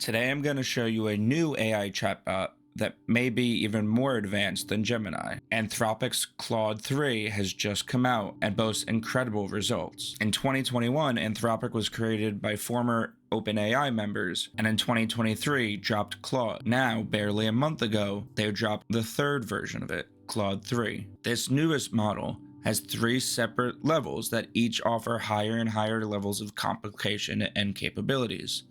Today I'm going to show you a new AI chatbot that may be even more advanced than Gemini. Anthropic's Claude 3 has just come out and boasts incredible results. In 2021, Anthropic was created by former OpenAI members, and in 2023 dropped Claude. Now, barely a month ago, they dropped the third version of it, Claude 3. This newest model has 3 separate levels that each offer higher and higher levels of complication and capabilities.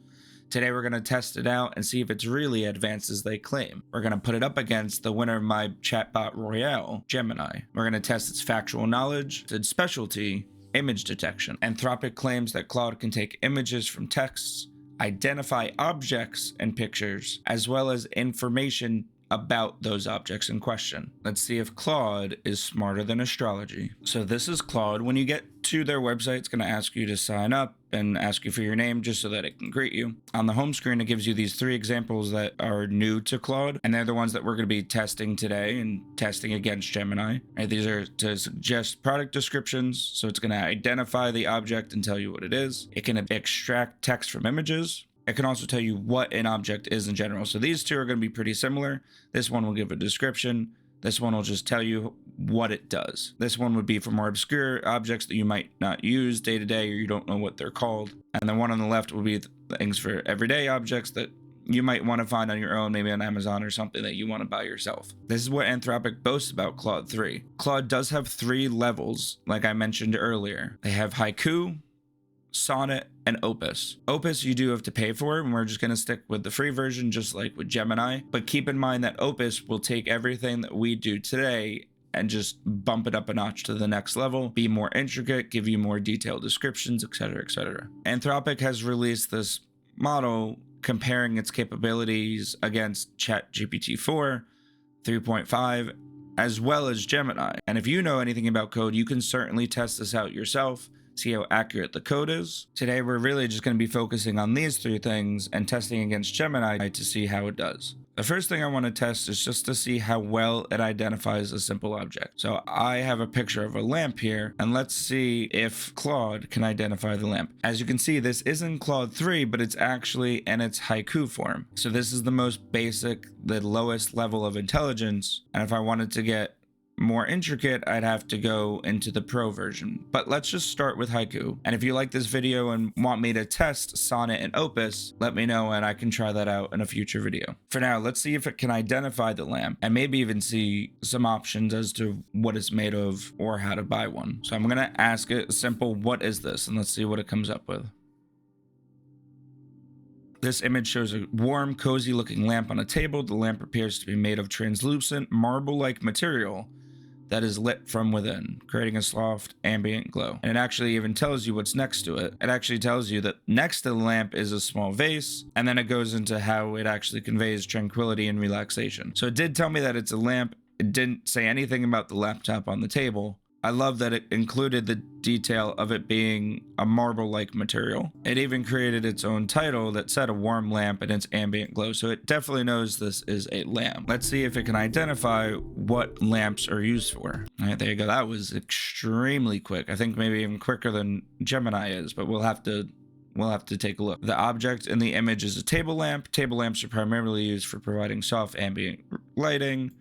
Today we're going to test it out and see if it's really advanced as they claim. We're going to put it up against the winner of my chatbot royale, Gemini. We're going to test its factual knowledge, its specialty, image detection. Anthropic claims that Claude can take images from texts, identify objects and pictures, as well as information about those objects in question. Let's see if Claude is smarter than astrology. So this is Claude. When you get to their website, it's going to ask you to sign up and ask you for your name just so that it can greet you. On the home screen, it gives you these 3 examples that are new to Claude, and they're the ones that we're going to be testing today and testing against Gemini. Right, these are to suggest product descriptions, so it's going to identify the object and tell you what it is. It can extract text from images. It can also tell you what an object is in general. So these 2 are going to be pretty similar. This one will give a description. This one will just tell you what it does. This one would be for more obscure objects that you might not use day to day or you don't know what they're called. And the one on the left will be things for everyday objects that you might want to find on your own, maybe on Amazon or something that you want to buy yourself. This is what Anthropic boasts about Claude 3. Claude does have 3 levels, like I mentioned earlier. They have Haiku, Sonnet, and Opus. Opus you do have to pay for, and we're just going to stick with the free version just like with Gemini. But keep in mind that Opus will take everything that we do today and just bump it up a notch to the next level, be more intricate, give you more detailed descriptions, etc., etc. Anthropic has released this model comparing its capabilities against chatgpt-4, 3.5, as well as Gemini. And if you know anything about code, you can certainly test this out yourself, see how accurate the code is. Today, we're really just going to be focusing on these 3 things and testing against Gemini to see how it does. The first thing I want to test is just to see how well it identifies a simple object. So I have a picture of a lamp here, and let's see if Claude can identify the lamp. As you can see, this isn't Claude 3, but it's actually in its Haiku form. So this is the most basic, the lowest level of intelligence. And if I wanted to get more intricate, I'd have to go into the pro version. But let's just start with Haiku. And if you like this video and want me to test Sonnet and Opus, let me know and I can try that out in a future video. For now, let's see if it can identify the lamp and maybe even see some options as to what it's made of or how to buy one. So I'm gonna ask it a simple, what is this? And let's see what it comes up with. This image shows a warm, cozy looking lamp on a table. The lamp appears to be made of translucent, marble-like material that is lit from within, creating a soft ambient glow. And it actually even tells you what's next to it. It actually tells you that next to the lamp is a small vase, and then it goes into how it actually conveys tranquility and relaxation. So it did tell me that it's a lamp. It didn't say anything about the laptop on the table. I love that it included the detail of it being a marble-like material. It even created its own title that said a warm lamp and its ambient glow, so it definitely knows this is a lamp. Let's see if it can identify what lamps are used for. All right, there you go. That was extremely quick. I think maybe even quicker than Gemini is, but we'll have to take a look. The object in the image is a table lamp. Table lamps are primarily used for providing soft ambient lighting.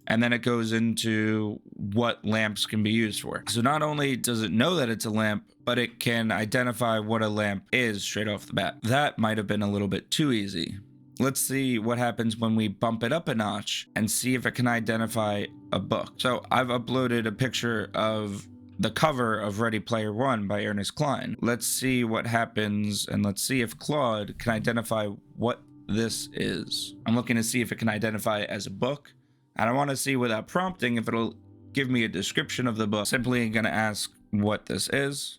And then it goes into what lamps can be used for. So not only does it know that it's a lamp, but it can identify what a lamp is straight off the bat. That might have been a little bit too easy. Let's see what happens when we bump it up a notch and see if it can identify a book. So I've uploaded a picture of the cover of Ready Player One by Ernest Cline. Let's see what happens, and let's see if Claude can identify what this is. I'm looking to see if it can identify it as a book. And I want to see without prompting if it'll give me a description of the book. Simply going to ask what this is.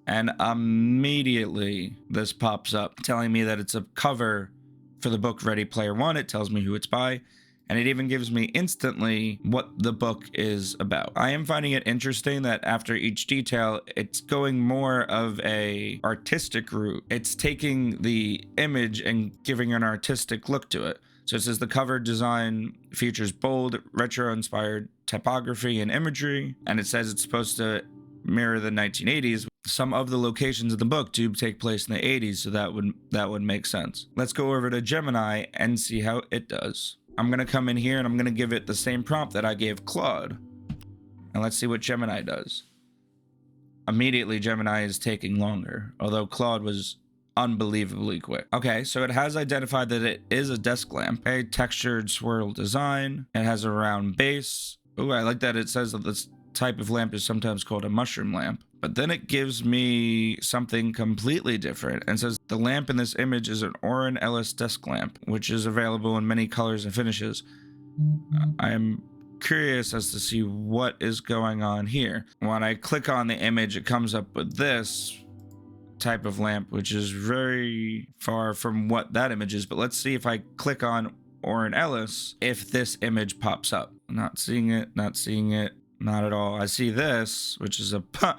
And immediately this pops up telling me that it's a cover for the book Ready Player One. It tells me who it's by. And it even gives me instantly what the book is about. I am finding it interesting that after each detail, it's going more of a artistic route. It's taking the image and giving an artistic look to it. So it says the cover design features bold, retro-inspired typography and imagery, and it says it's supposed to mirror the 1980s. some of the locations in the book do take place in the 80s, so that would make sense. Let's go over to Gemini and see how it does. I'm gonna come in here and I'm gonna give it the same prompt that I gave Claude, and let's see what Gemini does. Immediately, Gemini is taking longer, although Claude was unbelievably quick. Okay, so it has identified that it is a desk lamp, a textured swirl design. It has a round base. Oh, I like that it says that this type of lamp is sometimes called a mushroom lamp. But then it gives me something completely different and says the lamp in this image is an Oren Ellis desk lamp, which is available in many colors and finishes. I am curious as to see what is going on here. When I click on the image, it comes up with this type of lamp, which is very far from what that image is. But let's see if I click on Oren Ellis, if this image pops up. Not seeing it, not seeing it. Not at all. I see this, which is a pot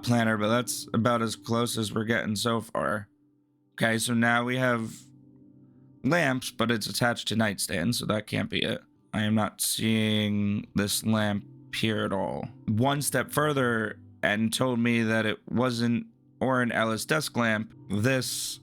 planter, but that's about as close as we're getting so far. Okay, so now we have lamps, but it's attached to nightstands, so that can't be it. I am not seeing this lamp here at all. One step further and told me that it wasn't Oren Ellis desk lamp. This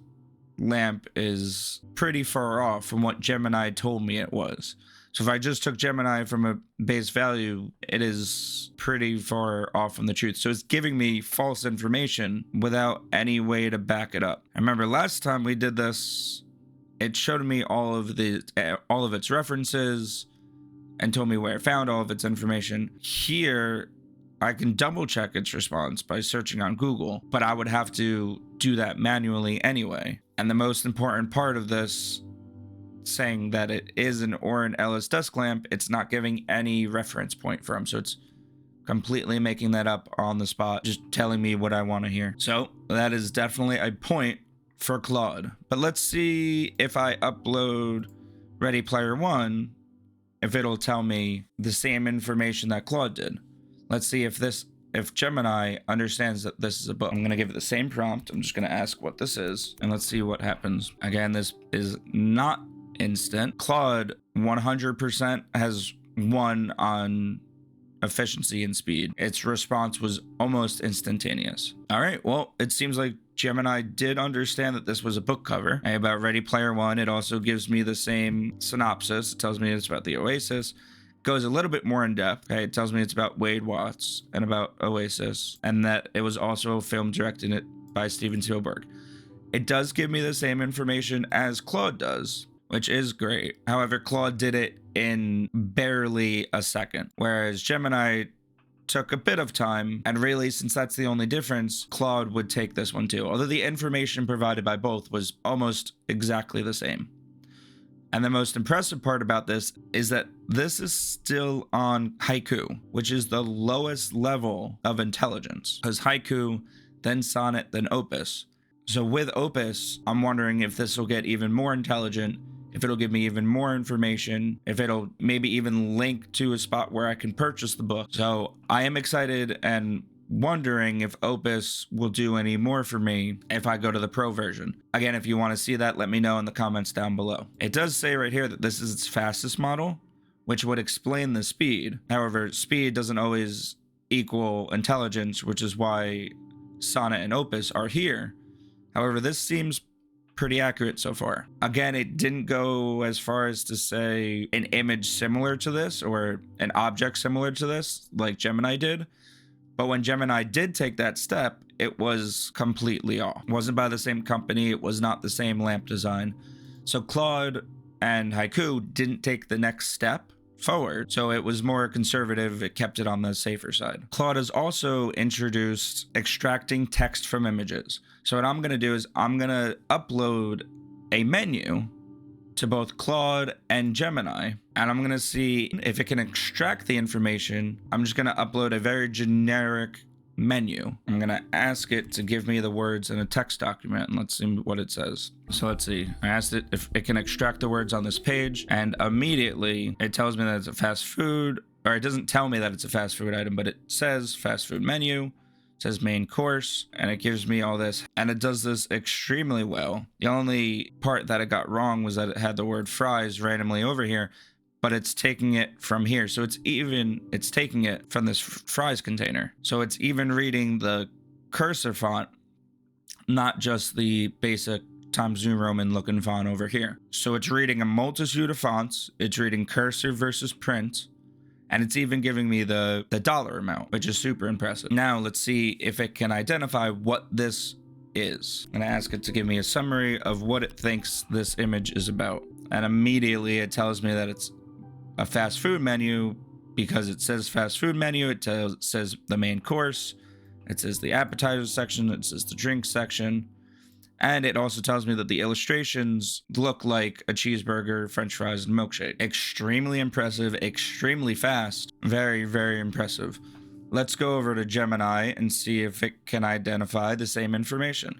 lamp is pretty far off from what Gemini told me it was. So if I just took Gemini from a base value, it is pretty far off from the truth. So it's giving me false information without any way to back it up. I remember last time we did this, it showed me all of its references and told me where it found all of its information. Here, I can double check its response by searching on Google, but I would have to do that manually anyway. And the most important part of this, saying that it is an Oren Ellis desk lamp, it's not giving any reference point from, so it's completely making that up on the spot, just telling me what I want to hear. So that is definitely a point for Claude. But let's see if I upload Ready Player One, if it'll tell me the same information that Claude did. Let's see if Gemini understands that this is a book. I'm going to give it the same prompt. I'm just going to ask what this is, and let's see what happens. Again, this is not instant. Claude 100% has won on efficiency and speed. Its response was almost instantaneous. All right, well, it seems like Gemini did understand that this was a book cover. About Ready Player One, it also gives me the same synopsis. It tells me it's about the Oasis. Goes a little bit more in depth. Okay, it tells me it's about Wade Watts and about Oasis, and that it was also a film directed by Steven Spielberg. It does give me the same information as Claude does, which is great. However, Claude did it in barely a second, whereas Gemini took a bit of time, and really, since that's the only difference, Claude would take this one too, although the information provided by both was almost exactly the same. And the most impressive part about this is that this is still on Haiku, which is the lowest level of intelligence, because Haiku, then Sonnet, then Opus. So with Opus, I'm wondering if this will get even more intelligent, if it'll give me even more information, if it'll maybe even link to a spot where I can purchase the book. So I am excited and wondering if Opus will do any more for me if I go to the pro version. Again, if you want to see that, let me know in the comments down below. It does say right here that this is its fastest model, which would explain the speed. However, speed doesn't always equal intelligence, which is why Sonnet and Opus are here. However, this seems pretty accurate so far. Again, it didn't go as far as to say an image similar to this or an object similar to this like Gemini did. But when Gemini did take that step, it was completely off. It wasn't by the same company. It was not the same lamp design. So Claude and Haiku didn't take the next step forward. So it was more conservative. It kept it on the safer side. Claude has also introduced extracting text from images. So what I'm going to do is I'm going to upload a menu to both Claude and Gemini, and I'm going to see if it can extract the information. I'm just going to upload a very generic menu. I'm going to ask it to give me the words in a text document, and let's see what it says. So let's see. I asked it if it can extract the words on this page, and immediately it tells me that it's a fast food, or it doesn't tell me that it's a fast food item, but it says fast food menu. Says main course, and it gives me all this, and it does this extremely well. The only part that it got wrong was that it had the word fries randomly over here, but it's taking it from here. So it's taking it from this fries container. So it's even reading the cursor font, not just the basic Times New Roman looking font over here. So it's reading a multitude of fonts, it's reading cursor versus print, and it's even giving me the dollar amount, which is super impressive. Now let's see if it can identify what this is. I'm gonna ask it to give me a summary of what it thinks this image is about. And immediately it tells me that it's a fast food menu because it says fast food menu, it says the main course, it says the appetizer section, it says the drink section. And it also tells me that the illustrations look like a cheeseburger, french fries, and milkshake. Extremely impressive, extremely fast. Very, very impressive. Let's go over to Gemini and see if it can identify the same information.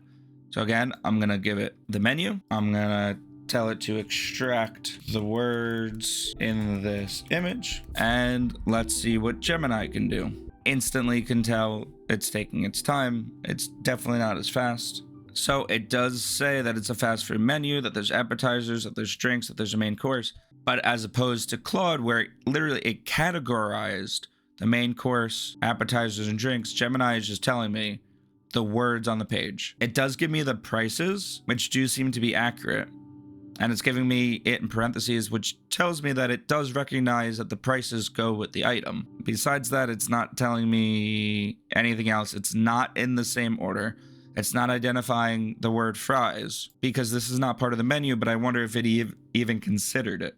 So again, I'm going to give it the menu. I'm going to tell it to extract the words in this image. And let's see what Gemini can do. Instantly can tell it's taking its time. It's definitely not as fast. So it does say that it's a fast food menu, that there's appetizers, that there's drinks, that there's a main course. But as opposed to Claude, where it categorized the main course, appetizers, and drinks, Gemini is just telling me the words on the page. It does give me the prices, which do seem to be accurate. And it's giving me it in parentheses, which tells me that it does recognize that the prices go with the item. Besides that, it's not telling me anything else. It's not in the same order. It's not identifying the word fries because this is not part of the menu, but I wonder if it even considered it.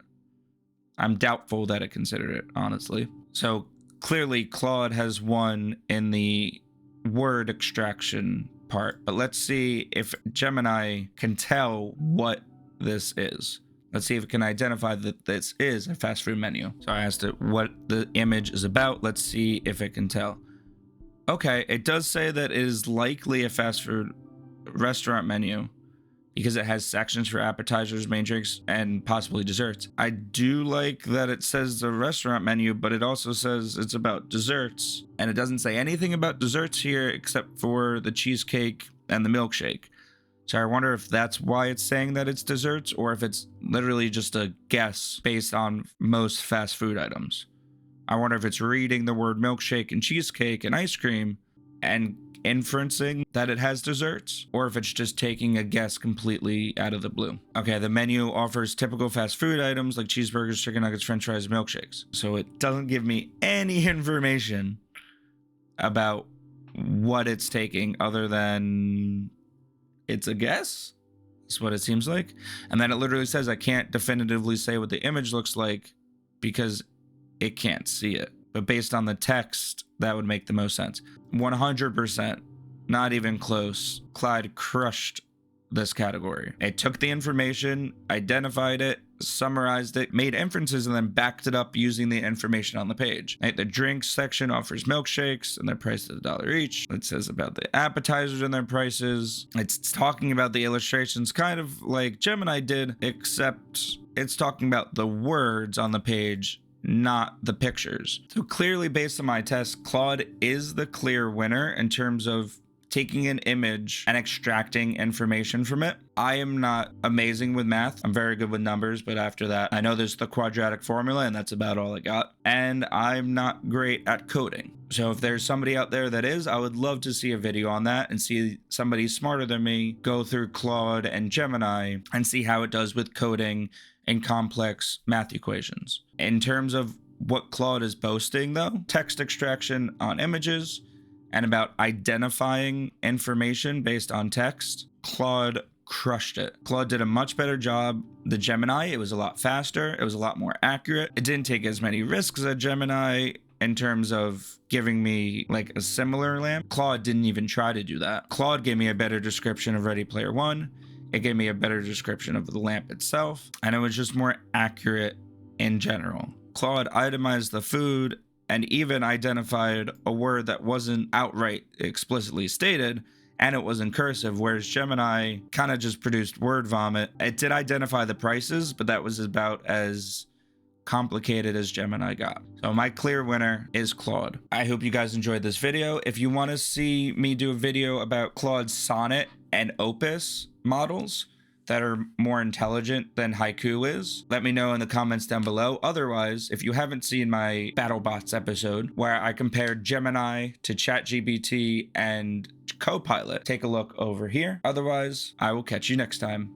I'm doubtful that it considered it, honestly. So clearly Claude has won in the word extraction part, but let's see if Gemini can tell what this is. Let's see if it can identify that this is a fast food menu. So I asked it what the image is about. Let's see if it can tell. Okay, it does say that it is likely a fast food restaurant menu because it has sections for appetizers, main drinks, and possibly desserts. I do like that it says the restaurant menu, but it also says it's about desserts. And it doesn't say anything about desserts here except for the cheesecake and the milkshake. So I wonder if that's why it's saying that it's desserts or if it's literally just a guess based on most fast food items. I wonder if it's reading the word milkshake and cheesecake and ice cream and inferencing that it has desserts, or if it's just taking a guess completely out of the blue. Okay, the menu offers typical fast food items like cheeseburgers, chicken nuggets, french fries, milkshakes. So it doesn't give me any information about what it's taking other than it's a guess. That's what it seems like. And then it literally says, I can't definitively say what the image looks like because it can't see it. But based on the text, that would make the most sense. 100%, not even close. Claude crushed this category. It took the information, identified it, summarized it, made inferences, and then backed it up using the information on the page. Right, the drinks section offers milkshakes and they're priced at $1 each. It says about the appetizers and their prices. It's talking about the illustrations kind of like Gemini did, except it's talking about the words on the page, not the pictures. So clearly, based on my test, Claude is the clear winner in terms of taking an image and extracting information from it. I am not amazing with math. I'm very good with numbers, but after that, I know there's the quadratic formula and that's about all I got. And I'm not great at coding. So if there's somebody out there that is, I would love to see a video on that and see somebody smarter than me go through Claude and Gemini and see how it does with coding and complex math equations. In terms of what Claude is boasting though, text extraction on images, and about identifying information based on text, Claude crushed it. Claude did a much better job. The Gemini, it was a lot faster. It was a lot more accurate. It didn't take as many risks as Gemini in terms of giving me like a similar lamp. Claude didn't even try to do that. Claude gave me a better description of Ready Player One. It gave me a better description of the lamp itself. And it was just more accurate in general. Claude itemized the food and even identified a word that wasn't outright explicitly stated, and it was in cursive, whereas Gemini kind of just produced word vomit. It did identify the prices, but that was about as complicated as Gemini got. So my clear winner is Claude. I hope you guys enjoyed this video. If you want to see me do a video about Claude's Sonnet and Opus models that are more intelligent than Haiku is, let me know in the comments down below. Otherwise, if you haven't seen my BattleBots episode where I compared Gemini to ChatGPT and copilot. Take a look over here. Otherwise, I will catch you next time.